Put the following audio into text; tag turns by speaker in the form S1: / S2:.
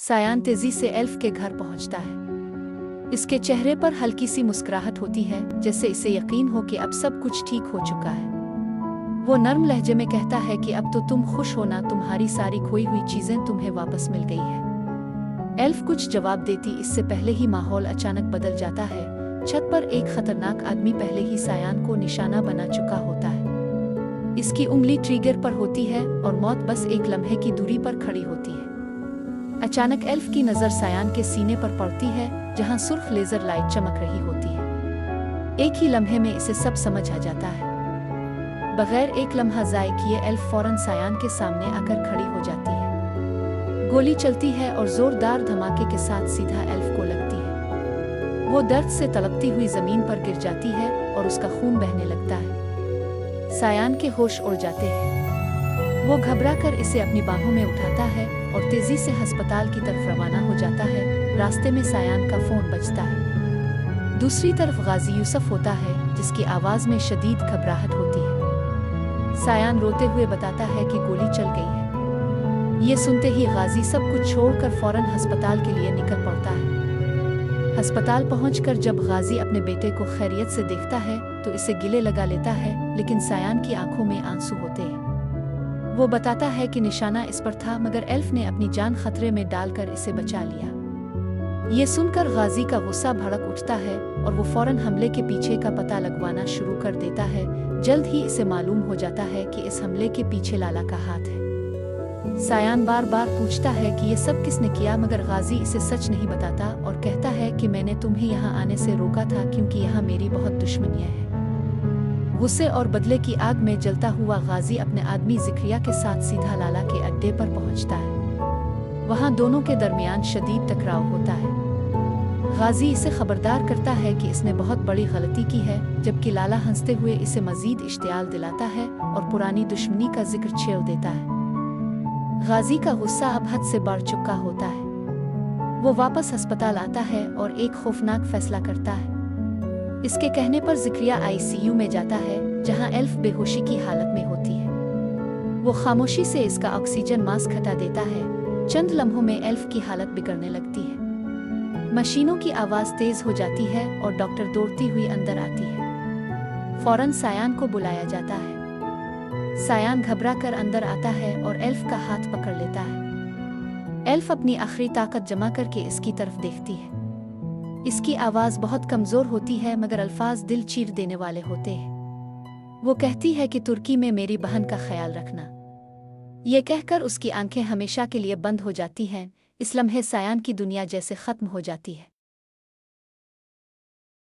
S1: सायान तेजी से एल्फ के घर पहुंचता है। इसके चेहरे पर हल्की सी मुस्कुराहट होती है, जैसे इसे यकीन हो कि अब सब कुछ ठीक हो चुका है। वो नर्म लहजे में कहता है कि अब तो तुम खुश हो ना, तुम्हारी सारी खोई हुई चीजें तुम्हें वापस मिल गई है। एल्फ कुछ जवाब देती इससे पहले ही माहौल अचानक बदल जाता है। छत पर एक खतरनाक आदमी पहले ही सायान को निशाना बना चुका होता है। इसकी उंगली ट्रिगर पर होती है और मौत बस एक लम्हे की दूरी पर खड़ी होती है। अचानक एल्फ की नजर सायान के सीने पर पड़ती है, जहां सुर्ख लेजर लाइट चमक रही होती है। एक ही लम्हे में इसे सब समझ आ जाता है। बगैर एक लम्हा ज़ाय किए एल्फ फौरन सायान के सामने आकर खड़ी हो जाती है। गोली चलती है और जोरदार धमाके के साथ सीधा एल्फ को लगती है। वो दर्द से तड़पती हुई जमीन पर गिर जाती है और उसका खून बहने लगता है। सायान के होश उड़ जाते हैं। वो घबराकर इसे अपनी बाहों में उठाता है और तेजी से अस्पताल की तरफ रवाना हो जाता है। रास्ते में सायान का फोन बजता है। दूसरी तरफ गाजी यूसुफ होता है, जिसकी आवाज में शदीद घबराहट होती है। सायान रोते हुए बताता है कि गोली चल गई है। ये सुनते ही गाजी सब कुछ छोड़कर फौरन अस्पताल के लिए निकल पड़ता है। अस्पताल पहुंचकर जब गाजी अपने बेटे को खैरियत से देखता है तो इसे गिले लगा लेता है, लेकिन सायान की आंखों में आंसू होते हैं। वो बताता है कि निशाना इस पर था, मगर एल्फ ने अपनी जान खतरे में डालकर इसे बचा लिया। ये सुनकर गाजी का गुस्सा भड़क उठता है और वो फौरन हमले के पीछे का पता लगवाना शुरू कर देता है। जल्द ही इसे मालूम हो जाता है कि इस हमले के पीछे लाला का हाथ है। सायान बार बार पूछता है कि ये सब किसने किया, मगर गाजी इसे सच नहीं बताता और कहता है कि मैंने तुम्हें यहाँ आने से रोका था क्योंकि यहाँ मेरी बहुत दुश्मनियाँ हैं। गुस्से और बदले की आग में जलता हुआ गाजी अपने आदमी जिक्रिया के साथ सीधा लाला के अड्डे पर पहुँचता है। वहाँ दोनों के दरमियान शदीद टकराव होता है। गाजी इसे खबरदार करता है कि इसने बहुत बड़ी गलती की है, जबकि लाला हंसते हुए इसे मजीद इश्तियाल दिलाता है और पुरानी दुश्मनी का जिक्र छेड़ देता है। गाजी का गुस्सा अब हद से बढ़ चुका होता है। वो वापस अस्पताल आता है और एक खौफनाक फैसला करता है। इसके कहने पर जिक्रिया आईसीयू में जाता है, जहां एल्फ बेहोशी की हालत में होती है। वो खामोशी से इसका ऑक्सीजन मास्क हटा देता है। चंद लम्हों में एल्फ की हालत बिगड़ने लगती है। मशीनों की आवाज तेज हो जाती है और डॉक्टर दौड़ती हुई अंदर आती है। फौरन सायान को बुलाया जाता है। सायान घबरा कर अंदर आता है और एल्फ का हाथ पकड़ लेता है। एल्फ अपनी आखिरी ताकत जमा करके इसकी तरफ देखती है। इसकी आवाज बहुत कमजोर होती है, मगर अल्फाज दिल चीर देने वाले होते हैं। वो कहती है कि तुर्की में मेरी बहन का ख्याल रखना। ये कहकर उसकी आंखें हमेशा के लिए बंद हो जाती हैं। इस लम्हे सायान की दुनिया जैसे खत्म हो जाती है।